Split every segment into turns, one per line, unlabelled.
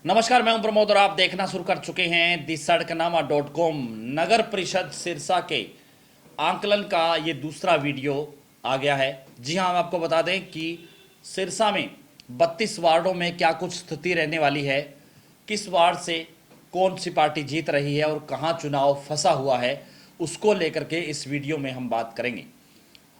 नमस्कार, मैं हूं प्रमोद और आप देखना शुरू कर चुके हैं दी सड़कनामा.com। नगर परिषद सिरसा के आंकलन का ये दूसरा वीडियो आ गया है। जी हां, हम आपको बता दें कि सिरसा में 32 वार्डों में क्या कुछ स्थिति रहने वाली है, किस वार्ड से कौन सी पार्टी जीत रही है और कहां चुनाव फंसा हुआ है, उसको लेकर के इस वीडियो में हम बात करेंगे।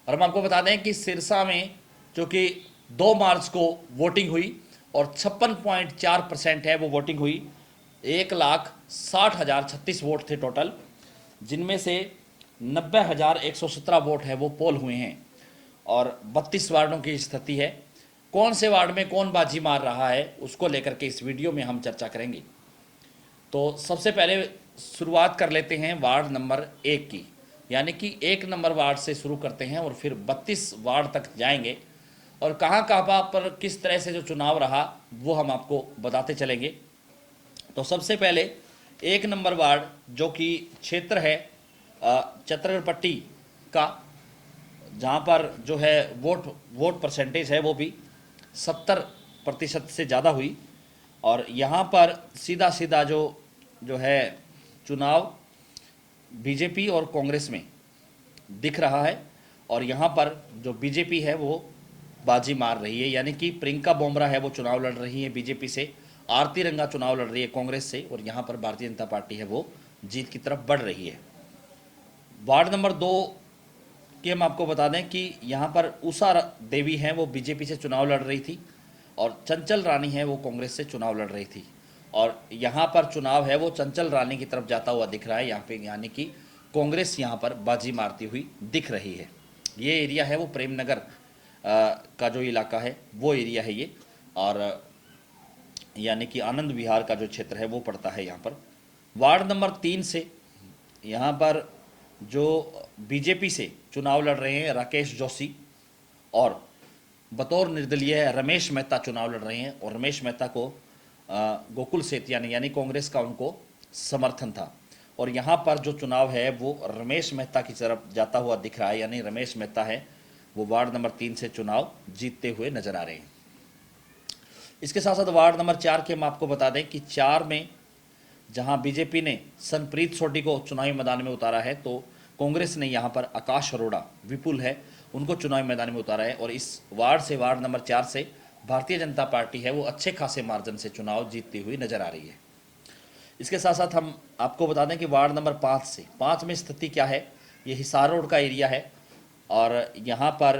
और हम आपको बता दें कि सिरसा में जो कि 2 मार्च को वोटिंग हुई और 56.4% है वो वोटिंग हुई। 1,60,036 वोट थे टोटल, जिनमें से 90,117 वोट है वो पोल हुए हैं। और 32 वार्डों की स्थिति है, कौन से वार्ड में कौन बाजी मार रहा है उसको लेकर के इस वीडियो में हम चर्चा करेंगे। तो सबसे पहले शुरुआत कर लेते हैं वार्ड नंबर 1 की, यानी कि 1 नंबर वार्ड से शुरू करते हैं और फिर 32 वार्ड तक जाएंगे और कहाँ कहाँ पर किस तरह से जो चुनाव रहा वो हम आपको बताते चलेंगे। तो सबसे पहले 1 नंबर वार्ड जो कि क्षेत्र है चतरगढ़ पट्टी का, जहाँ पर जो है वोट परसेंटेज है वो भी 70% से ज़्यादा हुई। और यहाँ पर सीधा सीधा जो जो है चुनाव बीजेपी और कांग्रेस में दिख रहा है। और यहाँ पर जो बीजेपी है वो बाजी मार रही है, यानी कि प्रियंका बोमरा है वो चुनाव लड़ रही है बीजेपी से, आरती रंगा चुनाव लड़ रही है कांग्रेस से, और यहाँ पर भारतीय जनता पार्टी है वो जीत की तरफ बढ़ रही है। वार्ड नंबर 2 की हम आपको बता दें कि यहाँ पर उषा देवी हैं वो बीजेपी से चुनाव लड़ रही थी और चंचल रानी है वो कांग्रेस से चुनाव लड़ रही थी। और यहाँ पर चुनाव है वो चंचल रानी की तरफ जाता हुआ दिख रहा है यहाँ पे, यानी कि कांग्रेस यहाँ पर बाजी मारती हुई दिख रही है। ये एरिया है वो प्रेमनगर का जो इलाका है वो एरिया है ये, और यानी कि आनंद विहार का जो क्षेत्र है वो पड़ता है यहाँ पर। वार्ड नंबर 3 से यहाँ पर जो बीजेपी से चुनाव लड़ रहे हैं राकेश जोशी, और बतौर निर्दलीय रमेश मेहता चुनाव लड़ रहे हैं, और रमेश मेहता को गोकुल सेतिया ने यानी कांग्रेस का उनको समर्थन था। और यहाँ पर जो चुनाव है वो रमेश मेहता की तरफ जाता हुआ दिख रहा है, यानी रमेश मेहता है वो वार्ड नंबर 3 से चुनाव जीतते हुए नजर आ रहे हैं। इसके साथ साथ वार्ड नंबर 4 के हम आपको बता दें कि 4 में जहां बीजेपी ने सनप्रीत सोढी को चुनावी मैदान में उतारा है, तो कांग्रेस ने यहां पर आकाश अरोड़ा विपुल है उनको चुनावी मैदान में उतारा है। और इस वार्ड से, वार्ड नंबर 4 से भारतीय जनता पार्टी है वो अच्छे खासे मार्जिन से चुनाव जीतती हुई नजर आ रही है। इसके साथ साथ हम आपको बता दें कि वार्ड नंबर 5 से, 5 में स्थिति क्या है, ये हिसार रोड का एरिया है और यहाँ पर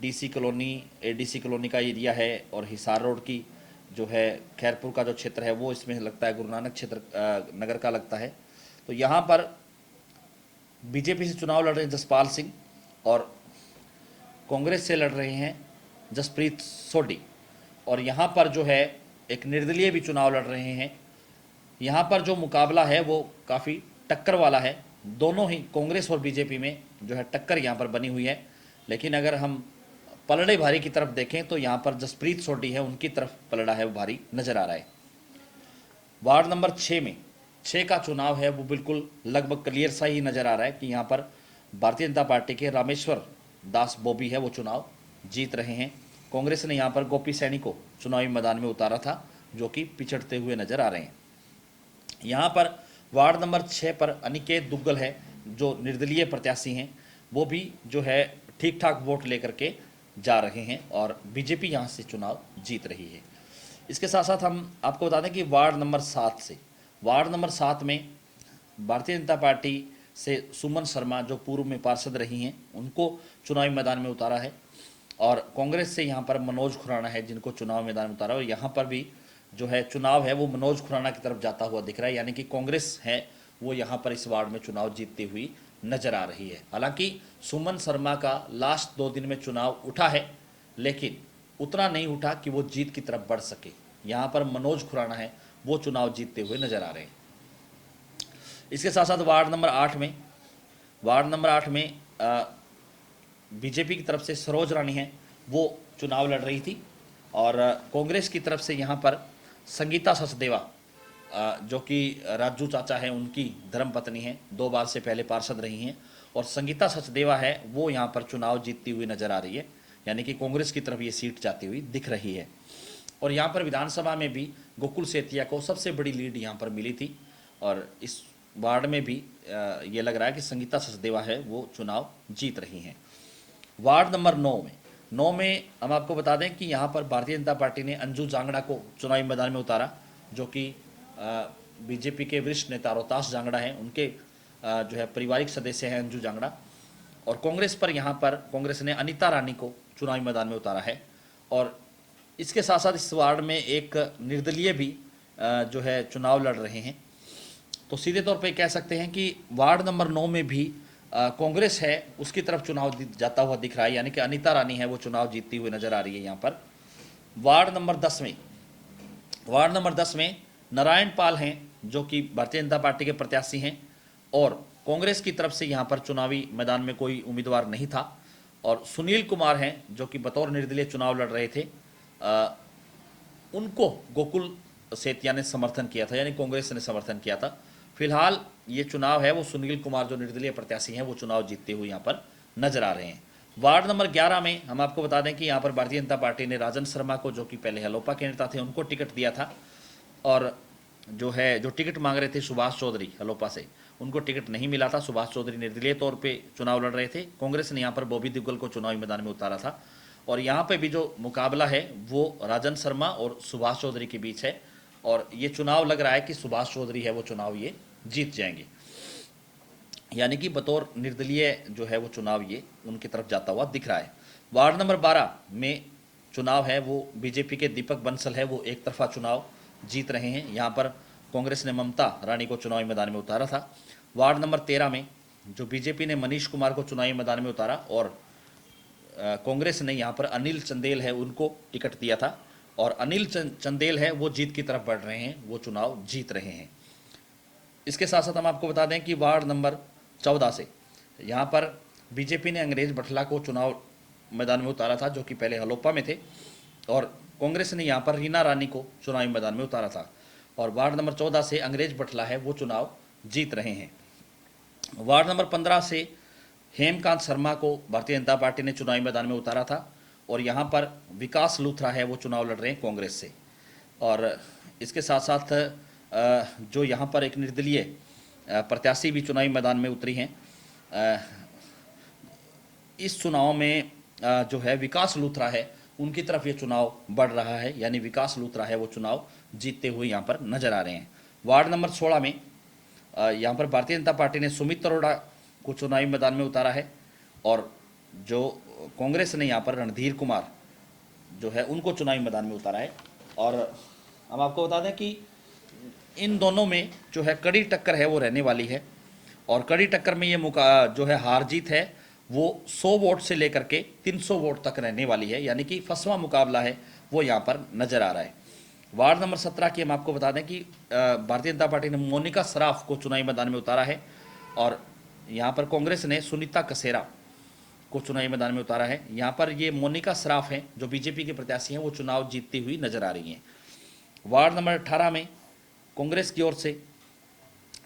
डीसी कॉलोनी, एडीसी कॉलोनी का एरिया है, और हिसार रोड की जो है खैरपुर का जो क्षेत्र है वो इसमें लगता है गुरु नानक क्षेत्र नगर का लगता है। तो यहाँ पर बीजेपी से चुनाव लड़ रहे हैं जसपाल सिंह और कांग्रेस से लड़ रहे हैं जसप्रीत सोढी, और यहाँ पर जो है एक निर्दलीय भी चुनाव लड़ रहे हैं। यहाँ पर जो मुकाबला है वो काफ़ी टक्कर वाला है, दोनों ही कांग्रेस और बीजेपी में जो है टक्कर यहाँ पर बनी हुई है। लेकिन अगर हम पलड़े भारी की तरफ देखें तो यहाँ पर जसप्रीत सोढी है उनकी तरफ पलड़ा है वो भारी नजर आ रहा है। वार्ड नंबर 6 में, 6 का चुनाव है वो बिल्कुल लगभग क्लियर सा ही नजर आ रहा है कि यहाँ पर भारतीय जनता पार्टी के रामेश्वर दास बॉबी है वो चुनाव जीत रहे हैं। कांग्रेस ने यहाँ पर गोपी सैनी को चुनावी मैदान में उतारा था जो कि पिछड़ते हुए नजर आ रहे हैं। यहाँ पर वार्ड नंबर 6 पर अनिकेत दुग्गल है जो निर्दलीय प्रत्याशी हैं, वो भी जो है ठीक ठाक वोट लेकर के जा रहे हैं और बीजेपी यहाँ से चुनाव जीत रही है। इसके साथ साथ हम आपको बता दें कि वार्ड नंबर 7 से, वार्ड नंबर 7 में भारतीय जनता पार्टी से सुमन शर्मा जो पूर्व में पार्षद रही हैं उनको चुनावी मैदान में उतारा है, और कांग्रेस से यहाँ पर मनोज खुराना है जिनको चुनाव मैदान में उतारा, और यहाँ पर भी जो है चुनाव है वो मनोज खुराना की तरफ जाता हुआ दिख रहा है, यानी कि कांग्रेस है वो यहाँ पर इस वार्ड में चुनाव जीतती हुई नजर आ रही है। हालांकि सुमन शर्मा का लास्ट 2 दिन में चुनाव उठा है, लेकिन उतना नहीं उठा कि वो जीत की तरफ बढ़ सके। यहाँ पर मनोज खुराना है वो चुनाव जीतते हुए नजर आ रहे हैं। इसके साथ साथ वार्ड नंबर 8 में, वार्ड नंबर 8 में बीजेपी की तरफ से सरोज रानी है वो चुनाव लड़ रही थी, और कांग्रेस की तरफ से यहाँ पर संगीता सचदेवा जो कि राजू चाचा है उनकी धर्मपत्नी है, 2 बार से पहले पार्षद रही हैं, और संगीता सचदेवा है वो यहाँ पर चुनाव जीतती हुई नजर आ रही है, यानी कि कांग्रेस की तरफ ये सीट जाती हुई दिख रही है। और यहाँ पर विधानसभा में भी गोकुल सेतिया को सबसे बड़ी लीड यहाँ पर मिली थी। और इस वार्ड में भी ये लग रहा है कि संगीता सचदेवा है वो चुनाव जीत रही हैं। वार्ड नंबर 9 में हम आपको बता दें कि यहाँ पर भारतीय जनता पार्टी ने अंजू जांगड़ा को चुनावी मैदान में उतारा, जो कि बीजेपी के वरिष्ठ नेता रोहतास जांगड़ा हैं, उनके जो है पारिवारिक सदस्य हैं अंजू जांगड़ा। और कांग्रेस पर यहाँ पर कांग्रेस ने अनीता रानी को चुनावी मैदान में उतारा है। और इसके साथ साथ इस वार्ड में एक निर्दलीय भी जो है चुनाव लड़ रहे हैं। तो सीधे तौर पे कह सकते हैं कि वार्ड नंबर 9 में भी कांग्रेस है उसकी तरफ चुनाव जाता हुआ दिख रहा है, यानी कि अनीता रानी है वो चुनाव जीतती हुई नजर आ रही है यहाँ पर। वार्ड नंबर 10 में नारायण पाल हैं जो कि भारतीय जनता पार्टी के प्रत्याशी हैं, और कांग्रेस की तरफ से यहाँ पर चुनावी मैदान में कोई उम्मीदवार नहीं था। और सुनील कुमार हैं जो कि बतौर निर्दलीय चुनाव लड़ रहे थे, उनको गोकुल सेतिया ने समर्थन किया था, यानी कांग्रेस ने समर्थन किया था। फिलहाल ये चुनाव है वो सुनील कुमार जो निर्दलीय प्रत्याशी हैं वो चुनाव जीतते हुए यहाँ पर नजर आ रहे हैं। वार्ड नंबर 11 में हम आपको बता दें कि यहाँ पर भारतीय जनता पार्टी ने राजन शर्मा को, जो कि पहले हलोपा के नेता थे, उनको टिकट दिया था। और जो टिकट मांग रहे थे सुभाष चौधरी हलोपा से, उनको टिकट नहीं मिला था। सुभाष चौधरी निर्दलीय तौर पे चुनाव लड़ रहे थे। कांग्रेस ने यहाँ पर बॉबी दिग्गल को चुनावी मैदान में उतारा था। और यहाँ पे भी जो मुकाबला है वो राजन शर्मा और सुभाष चौधरी के बीच है, और ये चुनाव लग रहा है कि सुभाष चौधरी है वो चुनाव ये जीत जाएंगे, यानी कि बतौर निर्दलीय जो है वो चुनाव ये उनकी तरफ जाता हुआ दिख रहा है। वार्ड नंबर 12 में चुनाव है वो बीजेपी के दीपक बंसल है वो एक तरफा चुनाव जीत रहे हैं। यहाँ पर कांग्रेस ने ममता रानी को चुनावी मैदान में उतारा था। वार्ड नंबर 13 में जो बीजेपी ने मनीष कुमार को चुनावी मैदान में उतारा, और कांग्रेस ने यहाँ पर अनिल चंदेल है उनको टिकट दिया था, और अनिल चंदेल है वो जीत की तरफ बढ़ रहे हैं, वो चुनाव जीत रहे हैं। इसके साथ साथ हम आपको बता दें कि वार्ड नंबर 14 से यहाँ पर बीजेपी ने अंग्रेज भटला को चुनाव मैदान में उतारा था, जो कि पहले हलोपा में थे, और कांग्रेस ने यहाँ पर रीना रानी को चुनावी मैदान में उतारा था। और वार्ड नंबर 14 से अंग्रेज भटला है वो चुनाव जीत रहे हैं। वार्ड नंबर 15 से हेमकांत शर्मा को भारतीय जनता पार्टी ने चुनावी मैदान में उतारा था, और यहाँ पर विकास लूथरा है वो चुनाव लड़ रहे हैं कांग्रेस से। और इसके साथ साथ जो यहाँ पर एक निर्दलीय प्रत्याशी भी चुनावी मैदान में उतरी हैं। इस चुनाव में जो है विकास लूथरा है उनकी तरफ ये चुनाव बढ़ रहा है, यानी विकास लूथरा है वो चुनाव जीतते हुए यहाँ पर नजर आ रहे हैं। वार्ड नंबर 16 में यहाँ पर भारतीय जनता पार्टी ने सुमित अरोड़ा को चुनावी मैदान में उतारा है, और जो कांग्रेस ने यहाँ पर रणधीर कुमार जो है उनको चुनावी मैदान में उतारा है। और हम आपको बता दें कि इन दोनों में जो है कड़ी टक्कर है वो रहने वाली है, और कड़ी टक्कर में ये जो है हार जीत है वो 100 वोट से लेकर के 300 वोट तक रहने वाली है, यानी कि फसवा मुकाबला है वो यहाँ पर नजर आ रहा है। वार्ड नंबर 17 की हम आपको बता दें कि भारतीय जनता पार्टी ने मोनिका सराफ को चुनावी मैदान में उतारा है, और यहाँ पर कांग्रेस ने सुनीता कसेरा को चुनावी मैदान में उतारा है। यहाँ पर ये मोनिका सराफ हैं जो बीजेपी के प्रत्याशी हैं, वो चुनाव जीतती हुई नजर आ रही हैं। वार्ड नंबर 18 में कांग्रेस की ओर से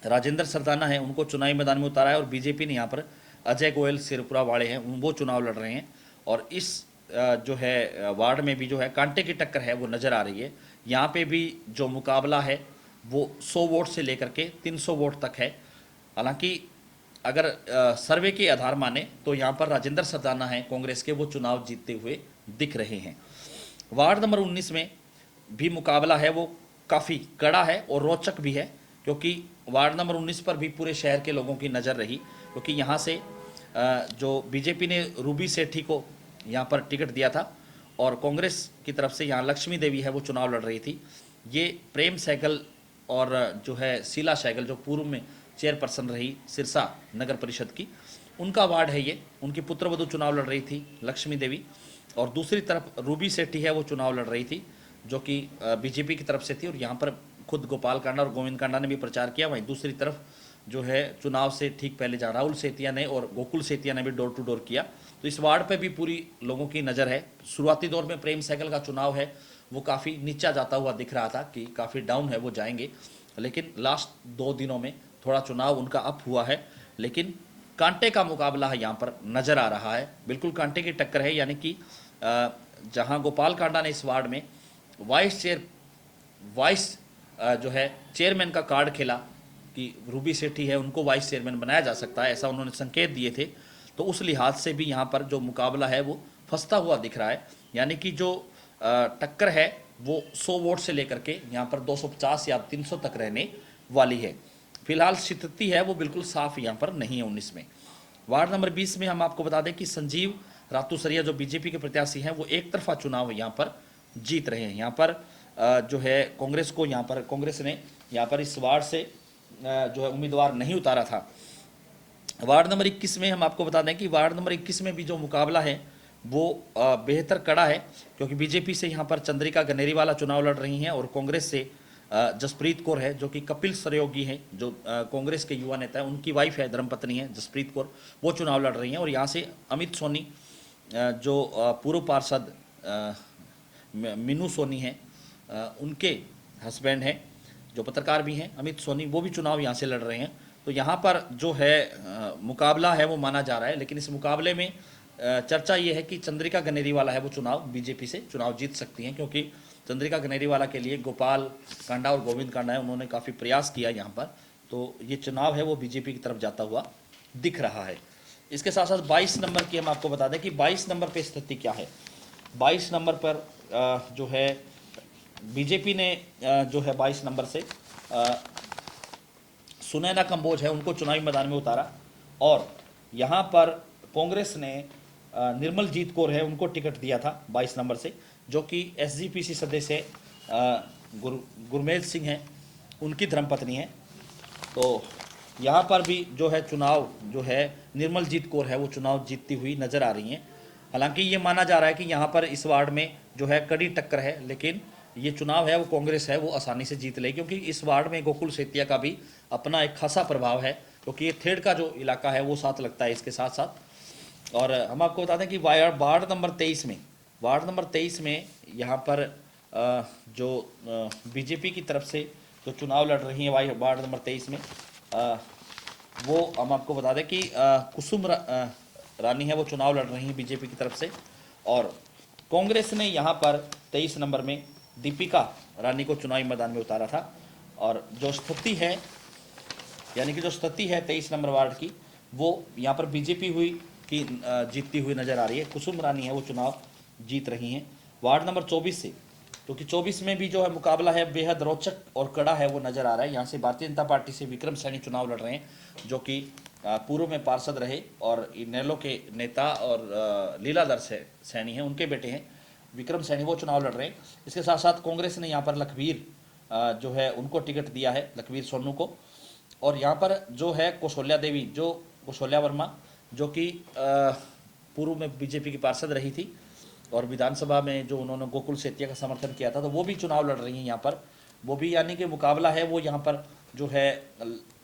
राजेंद्र सरदाना है उनको चुनावी मैदान में उतारा है, और बीजेपी ने यहाँ पर अजय गोयल सिरपुरा वाले हैं वो चुनाव लड़ रहे हैं। और इस जो है वार्ड में भी जो है कांटे की टक्कर है वो नज़र आ रही है। यहाँ पे भी जो मुकाबला है वो 100 वोट से लेकर के 300 वोट तक है। हालांकि अगर सर्वे के आधार माने तो यहाँ पर राजेंद्र सरदाना हैं कांग्रेस के, वो चुनाव जीतते हुए दिख रहे हैं। वार्ड नंबर 19 में भी मुकाबला है वो काफ़ी कड़ा है और रोचक भी है, क्योंकि वार्ड नंबर 19 पर भी पूरे शहर के लोगों की नज़र रही, क्योंकि यहाँ से जो बीजेपी ने रूबी सेठी को यहाँ पर टिकट दिया था, और कांग्रेस की तरफ से यहाँ लक्ष्मी देवी है वो चुनाव लड़ रही थी। ये प्रेम सहगल और जो है शीला सहगल जो पूर्व में चेयरपर्सन रही सिरसा नगर परिषद की, उनका वार्ड है ये। उनकी पुत्रवधू चुनाव लड़ रही थी लक्ष्मी देवी, और दूसरी तरफ रूबी सेठी है वो चुनाव लड़ रही थी जो कि बीजेपी की तरफ से थी, और यहाँ पर खुद गोपाल कांडा और गोविंद कांडा ने भी प्रचार किया। वहीं दूसरी तरफ जो है चुनाव से ठीक पहले जहाँ राहुल सेतिया ने और गोकुल सेतिया ने भी डोर टू डोर किया। तो इस वार्ड पे भी पूरी लोगों की नज़र है। शुरुआती दौर में प्रेम सहगल का चुनाव है वो काफ़ी नीचा जाता हुआ दिख रहा था कि काफ़ी डाउन है वो जाएंगे, लेकिन लास्ट 2 दिनों में थोड़ा चुनाव उनका अप हुआ है। लेकिन कांटे का मुकाबला है यहाँ पर नज़र आ रहा है, बिल्कुल कांटे की टक्कर है। यानी कि जहाँ गोपाल कांडा ने इस वार्ड में वाइस जो है चेयरमैन का कार्ड खेला कि रूबी सेठी है उनको वाइस चेयरमैन बनाया जा सकता है, ऐसा उन्होंने संकेत दिए थे। तो उस लिहाज से भी यहाँ पर जो मुकाबला है वो फंसता हुआ दिख रहा है, यानी कि जो टक्कर है वो 100 वोट से लेकर के यहाँ पर 250 या 300 तक रहने वाली है। फिलहाल स्थिति है वो बिल्कुल साफ यहाँ पर नहीं है 19 में। वार्ड नंबर 20 में हम आपको बता दें कि संजीव रातूसरिया जो बीजेपी के प्रत्याशी हैं वो एक तरफा चुनाव यहाँ पर जीत रहे हैं। यहाँ पर जो है कांग्रेस को यहाँ पर कांग्रेस ने यहाँ पर इस वार्ड से जो है उम्मीदवार नहीं उतारा था। वार्ड नंबर 21 में हम आपको बता दें कि वार्ड नंबर 21 में भी जो मुकाबला है वो बेहतर कड़ा है, क्योंकि बीजेपी से यहाँ पर चंद्रिका गनेरीवाला चुनाव लड़ रही हैं और कांग्रेस से जसप्रीत कौर है जो कि कपिल सहयोगी हैं, जो कांग्रेस के युवा नेता हैं, उनकी वाइफ है, धर्मपत्नी है जसप्रीत कौर, वो चुनाव लड़ रही हैं। और यहाँ से अमित सोनी जो पूर्व पार्षद मीनू सोनी हैं उनके हस्बैंड हैं, जो पत्रकार भी हैं अमित सोनी, वो भी चुनाव यहाँ से लड़ रहे हैं। तो यहाँ पर जो है मुकाबला है वो माना जा रहा है, लेकिन इस मुकाबले में चर्चा ये है कि चंद्रिका गनेरीवाला है वो चुनाव बीजेपी से चुनाव जीत सकती हैं, क्योंकि चंद्रिका गनेरीवाला के लिए गोपाल कांडा और गोविंद कांडा है, उन्होंने काफ़ी प्रयास किया यहाँ पर, तो ये चुनाव है वो बीजेपी की तरफ जाता हुआ दिख रहा है। इसके साथ साथ 22 नंबर की हम आपको बता दें कि 22 नंबर पर स्थिति क्या है। 22 नंबर पर जो है बीजेपी ने जो है 22 नंबर से सुनैना कंबोज है उनको चुनावी मैदान में उतारा, और यहाँ पर कांग्रेस ने निर्मलजीत कौर है उनको टिकट दिया था 22 नंबर से, जो कि एसजीपीसी सदस्य गुरमेल सिंह हैं, उनकी धर्मपत्नी है। तो यहाँ पर भी जो है चुनाव जो है निर्मलजीत कौर है वो चुनाव जीतती हुई नजर आ रही हैं। हालांकि ये माना जा रहा है कि यहाँ पर इस वार्ड में जो है कड़ी टक्कर है, लेकिन ये चुनाव है वो कांग्रेस है वो आसानी से जीत लेगी, क्योंकि इस वार्ड में गोकुल सेतिया का भी अपना एक खासा प्रभाव है, क्योंकि ये थेड़ का जो इलाका है वो साथ लगता है इसके साथ साथ। और हम आपको बता दें कि वार्ड नंबर 23 में यहाँ पर जो बीजेपी की तरफ से जो चुनाव लड़ रही है वार्ड नंबर 23 में वो हम आपको बता दें कि कुसुम रानी है वो चुनाव लड़ रही हैं बीजेपी की तरफ से, और कांग्रेस ने यहाँ पर 23 नंबर में दीपिका रानी को चुनावी मैदान में उतारा था। और जो स्थिति है यानी कि जो स्थिति है 23 नंबर वार्ड की वो यहाँ पर बीजेपी की जीतती हुई नजर आ रही है। कुसुम रानी है वो चुनाव जीत रही हैं वार्ड नंबर 24 से, क्योंकि 24 में भी जो है मुकाबला है बेहद रोचक और कड़ा है वो नजर आ रहा है। यहाँ से भारतीय जनता पार्टी से विक्रम सैनी चुनाव लड़ रहे हैं, जो कि पूर्व में पार्षद रहे और इनेलो के नेता और लीलाधर सैनी हैं, उनके बेटे हैं विक्रम सैनी, वो चुनाव लड़ रहे हैं। इसके साथ साथ कांग्रेस ने यहाँ पर लखबीर जो है उनको टिकट दिया है, लखबीर सोनू को। और यहाँ पर जो है कौशल्या वर्मा जो कि पूर्व में बीजेपी की पार्षद रही थी और विधानसभा में जो उन्होंने गोकुल सेतिया का समर्थन किया था, तो वो भी चुनाव लड़ रही हैं यहाँ पर। वो भी यानी कि मुकाबला है वो यहाँ पर जो है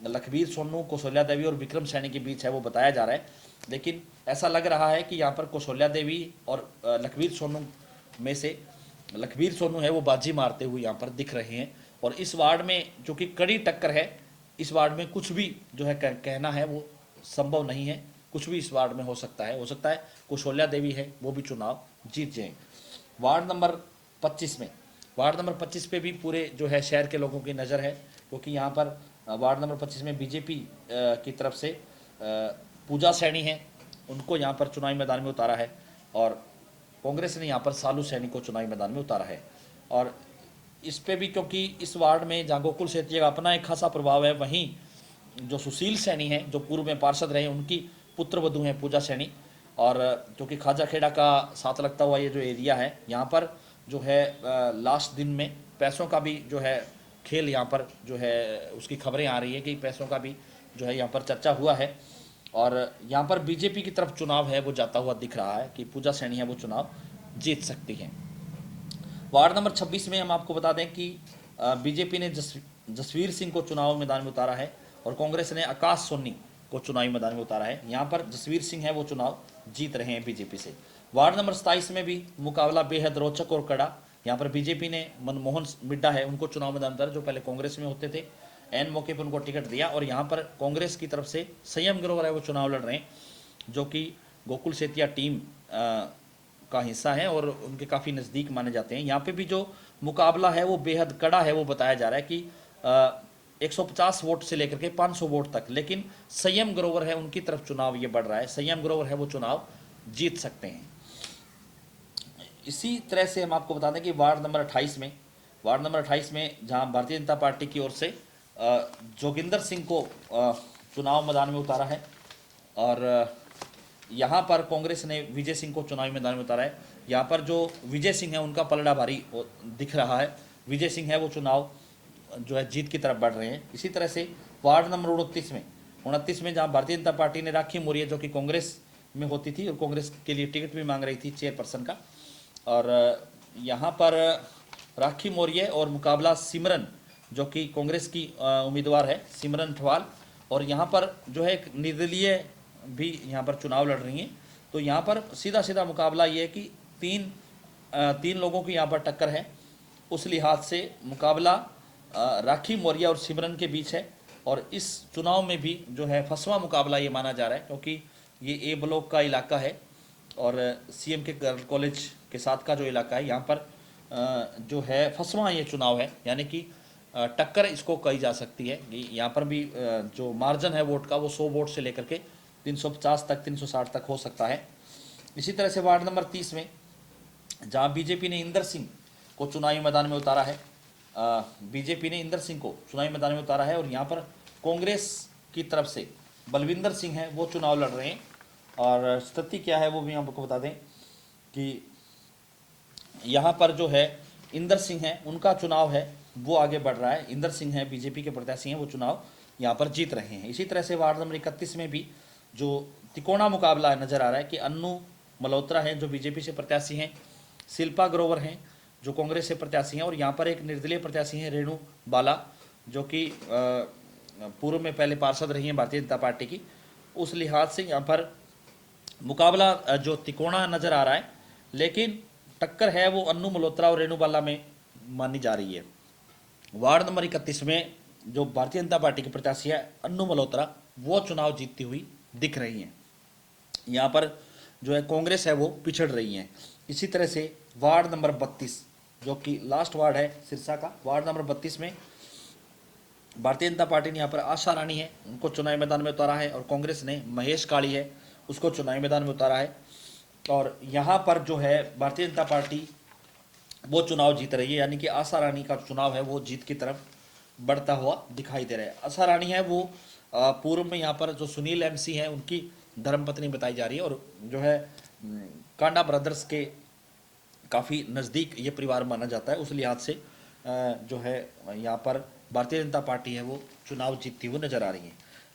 लखबीर सोनू, कौशल्या देवी और विक्रम सैनी के बीच है वो बताया जा रहा है। लेकिन ऐसा लग रहा है कि यहाँ पर कौशल्या देवी और लखबीर सोनू में से लखबीर सोनू है वो बाजी मारते हुए यहाँ पर दिख रहे हैं। और इस वार्ड में जो कि कड़ी टक्कर है, इस वार्ड में कुछ भी जो है कहना है वो संभव नहीं है, कुछ भी इस वार्ड में हो सकता है कौशल्या देवी है वो भी चुनाव जीत जाए। वार्ड नंबर 25 पे भी पूरे जो है शहर के लोगों की नज़र है, क्योंकि यहाँ पर वार्ड नंबर 25 में बीजेपी की तरफ से पूजा सैनी है उनको यहाँ पर चुनावी मैदान में उतारा है, और कांग्रेस ने यहाँ पर सालू सैनी को चुनावी मैदान में उतारा है। और इस पे भी क्योंकि इस वार्ड में जहाँ गोकुल सेतिया का अपना एक खासा प्रभाव है, वहीं जो सुशील सैनी हैं जो पूर्व में पार्षद रहे उनकी पुत्र वधू हैं पूजा सैनी, और क्योंकि खाजा खेड़ा का साथ लगता हुआ ये जो एरिया है यहाँ पर जो है लास्ट दिन में पैसों का भी जो है खेल यहाँ पर जो है उसकी खबरें आ रही है कि पैसों का भी जो है यहाँ पर चर्चा हुआ है, और यहाँ पर बीजेपी की तरफ चुनाव है वो जाता हुआ दिख रहा है कि पूजा सैनी है वो चुनाव जीत सकती हैं। वार्ड नंबर 26 में हम आपको बता दें कि बीजेपी ने जसवीर सिंह को चुनाव मैदान में उतारा है और कांग्रेस ने आकाश सोनी को चुनावी मैदान में उतारा है। यहाँ पर जसवीर सिंह है वो चुनाव जीत रहे हैं बीजेपी से। वार्ड नंबर 27 में भी मुकाबला बेहद रोचक और कड़ा। यहाँ पर बीजेपी ने मनमोहन मिड्डा है उनको चुनाव मैदान में उतारा, जो पहले कांग्रेस में होते थे, एन मौके पर उनको टिकट दिया। और यहाँ पर कांग्रेस की तरफ से संयम ग्रोवर है वो चुनाव लड़ रहे हैं, जो कि गोकुल सेतिया टीम का हिस्सा है और उनके काफ़ी नज़दीक माने जाते हैं। यहाँ पे भी जो मुकाबला है वो बेहद कड़ा है, वो बताया जा रहा है कि 150 वोट से लेकर के 500 वोट तक, लेकिन संयम ग्रोवर है उनकी तरफ चुनाव ये बढ़ रहा है, संयम ग्रोवर है वो चुनाव जीत सकते हैं। इसी तरह से हम आपको बता दें कि वार्ड नंबर 28 में जहां भारतीय जनता पार्टी की ओर से जोगिंदर सिंह को चुनाव मैदान में उतारा है और यहाँ पर कांग्रेस ने विजय सिंह को चुनावी मैदान में उतारा है। यहाँ पर जो विजय सिंह है उनका पलड़ा भारी दिख रहा है, विजय सिंह है वो चुनाव जो है जीत की तरफ बढ़ रहे हैं। इसी तरह से वार्ड नंबर 29 में जहाँ भारतीय जनता पार्टी ने राखी मौर्य जो कि कांग्रेस में होती थी और कांग्रेस के लिए टिकट भी मांग रही थी चेयरपर्सन का, और यहाँ पर राखी मौर्य और मुकाबला सिमरन जो कि कांग्रेस की उम्मीदवार है सिमरन ठवाल, और यहाँ पर जो है एक निर्दलीय भी यहाँ पर चुनाव लड़ रही हैं। तो यहाँ पर सीधा मुकाबला ये है कि तीन लोगों की यहाँ पर टक्कर है। उस लिहाज से मुकाबला राखी मौर्य और सिमरन के बीच है, और इस चुनाव में भी जो है फसवा मुकाबला ये माना जा रहा है, क्योंकि ये ए ब्लॉक का इलाका है और सीएम के कॉलेज के साथ का जो इलाका है, यहाँ पर जो है फसवा ये चुनाव है, यानी कि टक्कर इसको कही जा सकती है। यहाँ पर भी जो मार्जिन है वोट का वो 100 वोट से लेकर के 350 तक 360 तक हो सकता है। इसी तरह से वार्ड नंबर 30 में जहाँ बीजेपी ने इंदर सिंह को चुनावी मैदान में उतारा है, और यहाँ पर कांग्रेस की तरफ से बलविंदर सिंह है वो चुनाव लड़ रहे हैं। और स्थिति क्या है वो भी हम आपको बता दें कि यहाँ पर जो है इंदर सिंह है उनका चुनाव है वो आगे बढ़ रहा है। इंदर सिंह है बीजेपी के प्रत्याशी हैं, वो चुनाव यहाँ पर जीत रहे हैं। इसी तरह से वार्ड नंबर 31 में भी जो तिकोना मुकाबला नजर आ रहा है कि अन्नू मल्होत्रा हैं जो बीजेपी से प्रत्याशी हैं, शिल्पा ग्रोवर हैं जो कांग्रेस से प्रत्याशी हैं, और यहाँ पर एक निर्दलीय प्रत्याशी हैं रेणु बाला जो कि पूर्व में पहले पार्षद रही हैं भारतीय जनता पार्टी की। उस लिहाज से यहाँ पर मुकाबला जो तिकोना नजर आ रहा है, लेकिन टक्कर है वो अन्नू मल्होत्रा और रेणु बाला में मानी जा रही है। वार्ड नंबर 31 में जो भारतीय जनता पार्टी के प्रत्याशी है अन्नू मल्होत्रा वो चुनाव जीतती हुई दिख रही हैं। यहाँ पर जो है कांग्रेस है वो पिछड़ रही है। इसी तरह से वार्ड नंबर 32 जो कि लास्ट वार्ड है सिरसा का, वार्ड नंबर 32 में भारतीय जनता पार्टी ने यहाँ पर आशा रानी है उनको चुनावी मैदान में उतारा है, और कांग्रेस ने महेश काली है उसको चुनावी मैदान में उतारा है। और यहाँ पर जो है भारतीय जनता पार्टी वो चुनाव जीत रही है, यानी कि आशा रानी का चुनाव है वो जीत की तरफ बढ़ता हुआ दिखाई दे रहा है। आशा रानी है वो पूर्व में यहाँ पर जो सुनील एमसी हैं उनकी धर्मपत्नी बताई जा रही है, और जो है कांडा ब्रदर्स के काफ़ी नज़दीक ये परिवार माना जाता है। उस लिहाज से जो है यहाँ पर भारतीय जनता पार्टी है वो चुनाव जीतती हुई नजर आ रही है।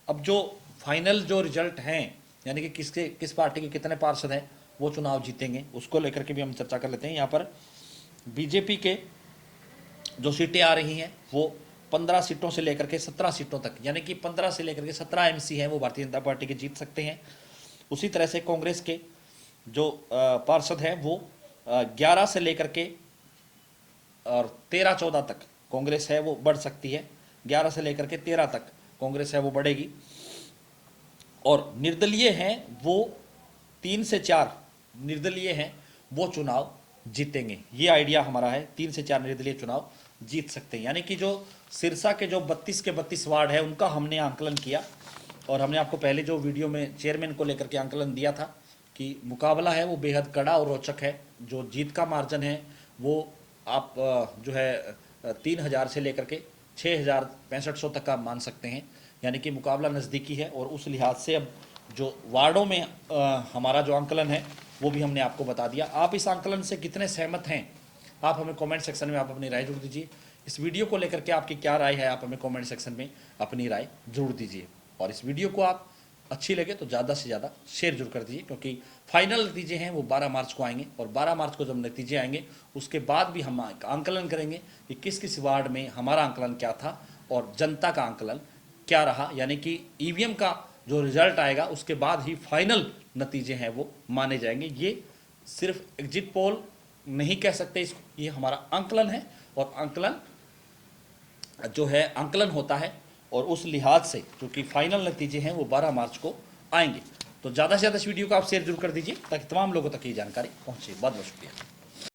अब जो फाइनल जो रिजल्ट हैं, यानी कि किस पार्टी के कितने पार्षद हैं वो चुनाव जीतेंगे, उसको लेकर के भी हम चर्चा कर लेते हैं। यहाँ पर बीजेपी के जो सीटें आ रही हैं वो 15 सीटों से लेकर के 17 सीटों तक, यानी कि 15 से लेकर के 17 एमसी हैं वो भारतीय जनता पार्टी के जीत सकते हैं। उसी तरह से कांग्रेस के जो पार्षद हैं वो 11 से लेकर के और 13-14 तक कांग्रेस है वो बढ़ सकती है, 11 से लेकर के 13 तक कांग्रेस है वो बढ़ेगी। और निर्दलीय हैं वो 3 से 4 निर्दलीय हैं वो चुनाव जीतेंगे, ये आइडिया हमारा है। 3 से 4 निर्दलीय चुनाव जीत सकते हैं, यानी कि जो सिरसा के जो 32 के 32 वार्ड है उनका हमने आंकलन किया, और हमने आपको पहले जो वीडियो में चेयरमैन को लेकर के आंकलन दिया था कि मुकाबला है वो बेहद कड़ा और रोचक है। जो जीत का मार्जिन है वो आप जो है 3000 से लेकर के 6500 तक का मान सकते हैं, यानी कि मुकाबला नज़दीकी है। और उस लिहाज से अब जो वार्डों में हमारा जो आंकलन है वो भी हमने आपको बता दिया। आप इस आंकलन से कितने सहमत हैं आप हमें कमेंट सेक्शन में आप अपनी राय जरूर दीजिए। इस वीडियो को लेकर के आपकी क्या राय है आप हमें कमेंट सेक्शन में अपनी राय जरूर दीजिए, और इस वीडियो को आप अच्छी लगे तो ज़्यादा से ज़्यादा शेयर जरूर कर दीजिए, क्योंकि फाइनल नतीजे हैं वो 12 मार्च को आएंगे, और 12 मार्च को जब नतीजे आएंगे उसके बाद भी हम आंकलन करेंगे कि किस किस वार्ड में हमारा आंकलन क्या था और जनता का आंकलन क्या रहा, यानी कि ईवीएम का जो रिजल्ट आएगा उसके बाद ही फाइनल नतीजे हैं वो माने जाएंगे। ये सिर्फ एग्जिट पोल नहीं कह सकते इसको, ये हमारा आंकलन है, और आंकलन जो है आंकलन होता है, और उस लिहाज से क्योंकि फाइनल नतीजे हैं वो 12 मार्च को आएंगे। तो ज़्यादा से ज़्यादा इस वीडियो को आप शेयर जरूर कर दीजिए ताकि तमाम लोगों तक ये जानकारी पहुँचे। बहुत बहुत शुक्रिया।